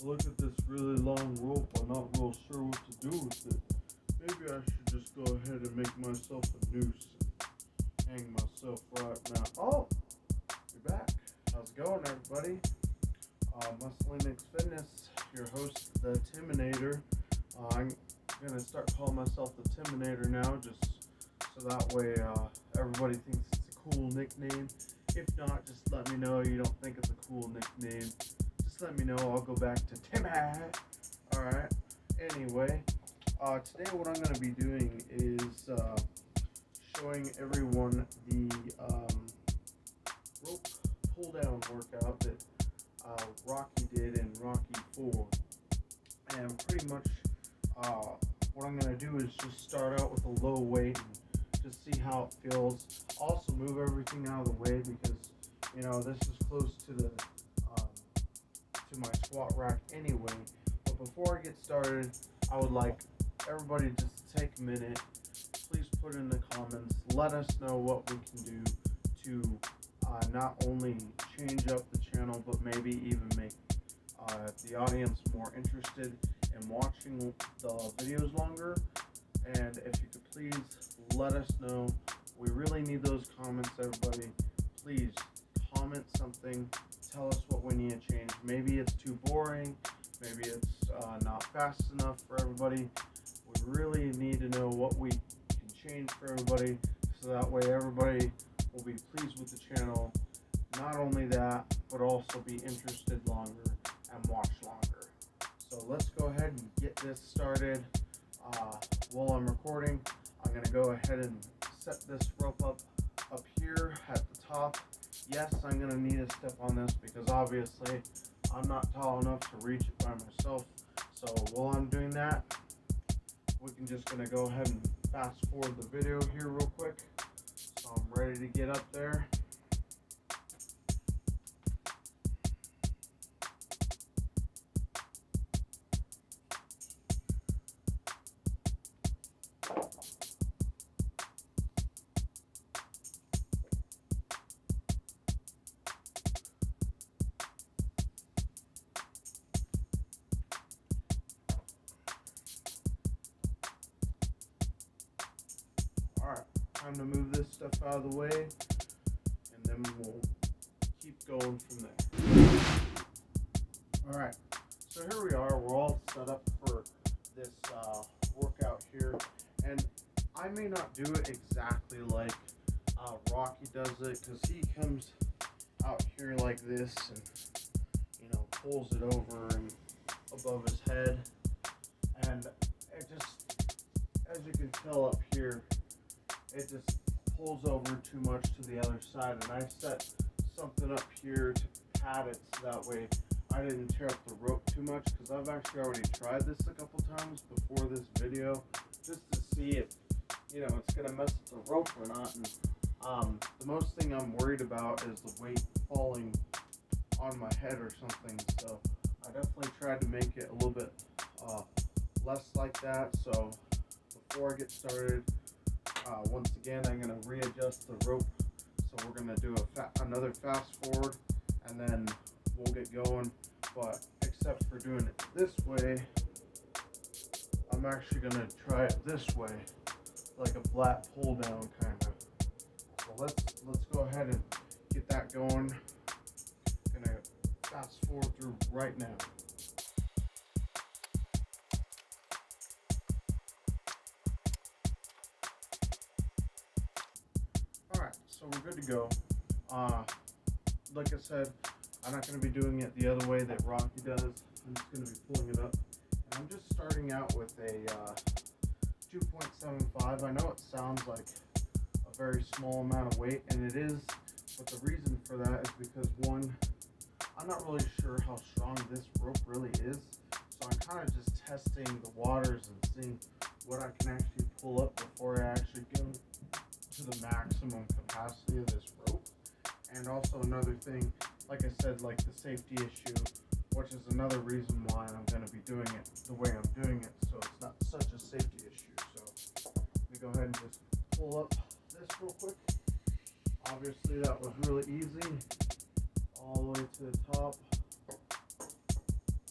look at this really long rope. I'm not real sure what to do with it. Maybe I should just go ahead and make myself a noose and hang myself right now. Oh, you're back. How's it going, everybody? Muscle Fitness, your host, the Timinator. I'm gonna start calling myself the Timinator now, just so that way everybody thinks it's a cool nickname. If not, just let me know you don't think it's a cool nickname. Just let me know. I'll go back to Timmy. Alright. Anyway, today what I'm going to be doing is showing everyone the rope pull down workout that Rocky did in Rocky 4. And pretty much what I'm going to do is just start out with a low weight and just see how it feels. Also move everything out of the way because, you know, this is close to the to my squat rack anyway. But before I get started, I would like everybody just to take a minute. Please put in the comments. Let us know what we can do to not only change up the channel, but maybe even make the audience more interested in watching the videos longer. And if you could please let us know. We really need those comments, everybody. Please comment something. Tell us what we need to change. Maybe it's too boring. Maybe it's not fast enough for everybody. We really need to know what we can change for everybody, so that way everybody will be pleased with the channel. Not only that, but also be interested longer and watch longer. So let's go ahead and get this started. While I'm recording, I'm going to go ahead and set this rope up here at the top. Yes, I'm going to need to step on this because obviously I'm not tall enough to reach it by myself. So while I'm doing that, we can just going to go ahead and fast forward the video here real quick. So I'm ready to get up there. Alright, time to move this stuff out of the way, and then we'll keep going from there. Alright, so here we are. We're all set up for this workout here, and I may not do it exactly like Rocky does it, because he comes out here like this and, you know, pulls it over and above his head, and it just, as you can tell up here, it just pulls over too much to the other side, and I set something up here to pad it so that way I didn't tear up the rope too much, because I've actually already tried this a couple times before this video just to see if, you know, it's going to mess with the rope or not. And the most thing I'm worried about is the weight falling on my head or something, so I definitely tried to make it a little bit less like that. So before I get started, once again, I'm going to readjust the rope. So we're going to do another fast forward, and then we'll get going. But except for doing it this way, I'm actually going to try it this way, like a flat pull down kind of. So let's go ahead and get that going. Going to fast forward through right now. Alright, so we're good to go. Like I said, I'm not going to be doing it the other way that Rocky does. I'm just going to be pulling it up. And I'm just starting out with a 2.75. I know it sounds like a very small amount of weight, and it is, but the reason for that is because, one, I'm not really sure how strong this rope really is. So I'm kind of just testing the waters and seeing what I can actually pull up before I actually go to the maximum capacity of this rope. And also another thing, like I said, like the safety issue, which is another reason why I'm going to be doing it the way I'm doing it, so it's not such a safety issue. So let me go ahead and just pull up this real quick. Obviously that was really easy, all the way to the top,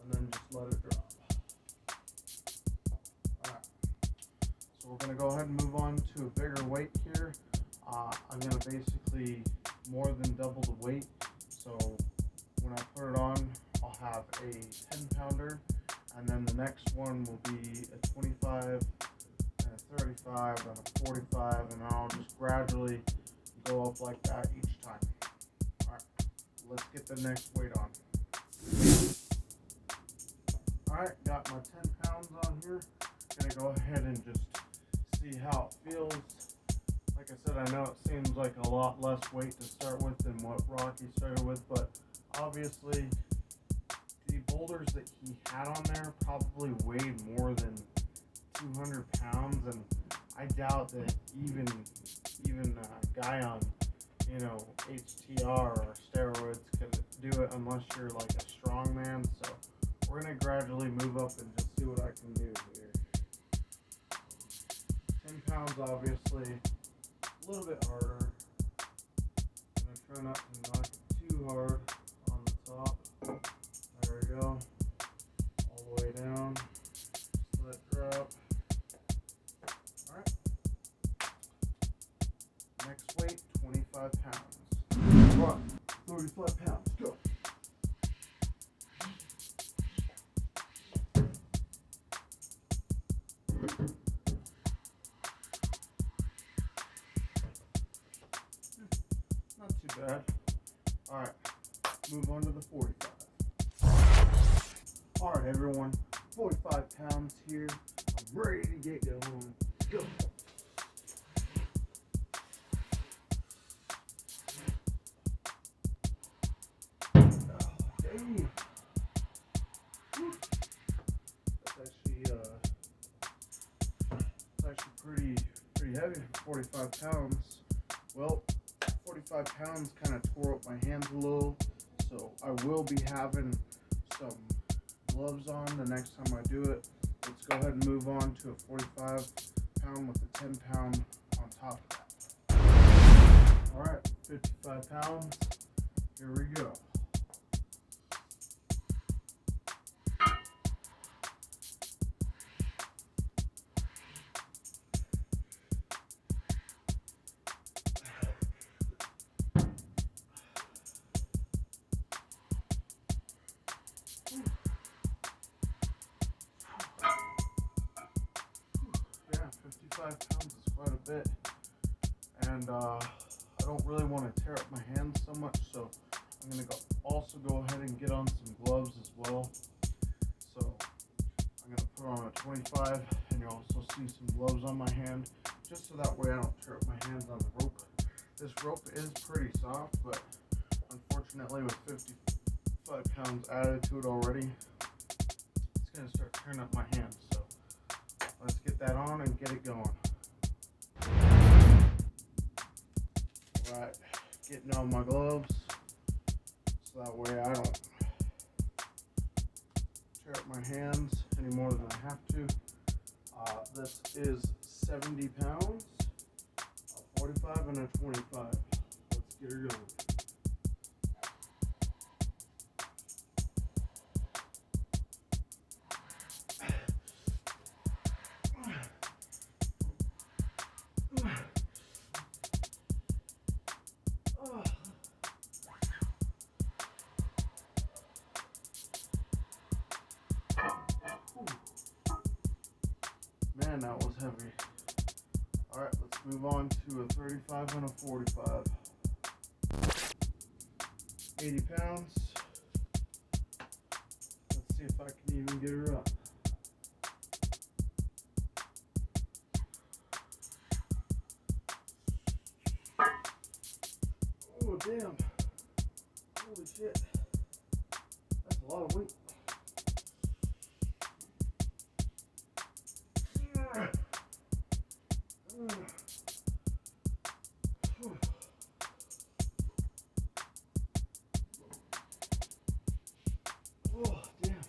and then just let it drop. Alright, so we're going to go ahead and move on to a bigger weight here. I'm going to basically more than double the weight. So when I put it on, I'll have a 10-pounder, and then the next one will be a 25, and a 35, and a 45, and I'll just gradually go up like that each time. Alright, let's get the next weight on. Alright, got my 10 pounds on here. Gonna go ahead and just see how it feels. Like I said, I know it seems like a lot less weight to start with than what Rocky started with, but obviously the boulders that he had on there probably weighed more than 200 pounds, and I doubt that even a guy on, HTR or steroids can do it unless you're like a strong man. So we're gonna gradually move up and just see what I can do here. 10 pounds, obviously, a little bit harder. I'm gonna try not to knock it too hard on the top. There we go. All the way down. Just let it drop. Alright. Next weight, 25 pounds. Right, 35 pounds, go. Not too bad. Alright, move on to the 45. Alright everyone, 45 pounds here. I'm ready to get going. Go. Damn. That's actually pretty heavy for 45 pounds. Well, 45 pounds kind of tore up my hands a little, so I will be having some gloves on the next time I do it. Let's go ahead and move on to a 45 pound with a 10 pound on top of that. Alright, 55 pounds. Here we go. Yeah, 55 pounds is quite a bit, and I don't really want to tear up my hands so much, so I'm going to also go ahead and get on some gloves as well. So I'm going to put on a 25, and you'll also see some gloves on my hand, just so that way I don't tear up my hands on the rope. This rope is pretty soft, but unfortunately with 55 pounds added to it already, it's going to start tearing up my hands. So let's get that on and get it going. Alright, getting on my gloves so that way I don't tear up my hands any more than I have to. This is 70 pounds, a 45 and a 25. Let's get her going. Man, that was heavy. Alright, let's move on to a 35 and a 45. 80 pounds. Let's see if I can even get her up. Oh, damn. Holy shit. That's a lot of weight. Oh, damn.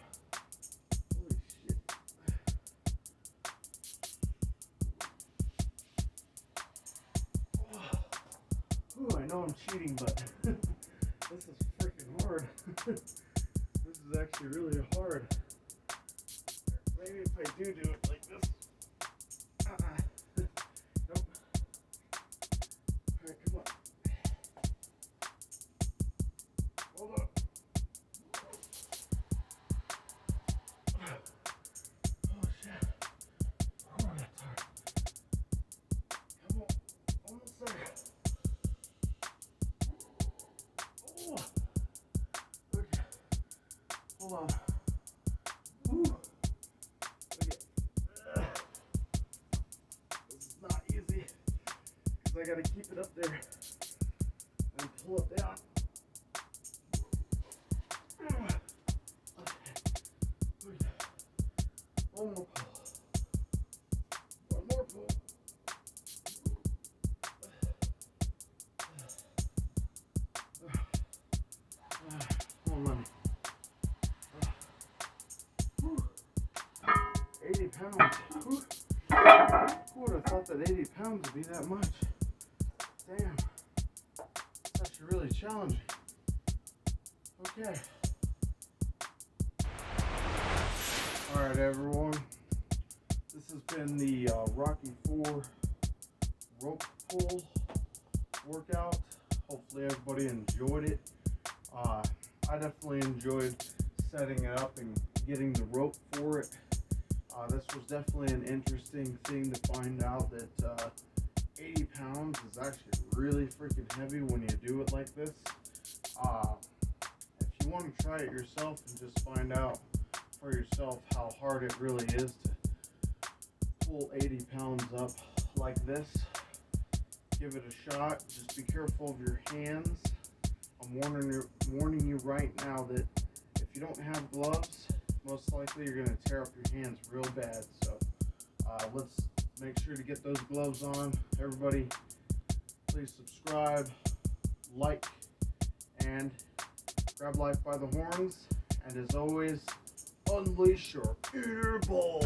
Holy shit. Oh, I know I'm cheating, but this is freaking hard. This is actually really hard. maybe if I do it like this. Nope. Alright, come on. Hold on. Oh shit. Oh, that's hard. Come on. Almost there. Oh. Okay. Hold on. Woo. Okay. This is not easy. Because I gotta keep it up there and pull it down. Okay. One more pull. One more pull. Oh, money. 80 pounds. Whew. Who would have thought that 80 pounds would be that much? Damn. It's actually really challenging. Okay. Alright, everyone. This has been the Rocky 4 rope pull workout. Hopefully everybody enjoyed it. I definitely enjoyed setting it up and getting the rope for it. This was definitely an interesting thing to find out that 80 pounds is actually really freaking heavy when you do it like this. If you want to try it yourself and just find out for yourself how hard it really is to pull 80 pounds up like this, give it a shot. Just be careful of your hands. I'm warning you right now that if you don't have gloves, most likely you're going to tear up your hands real bad. So let's make sure to get those gloves on. Everybody, please subscribe, like, and grab life by the horns. And as always, unleash your inner ball.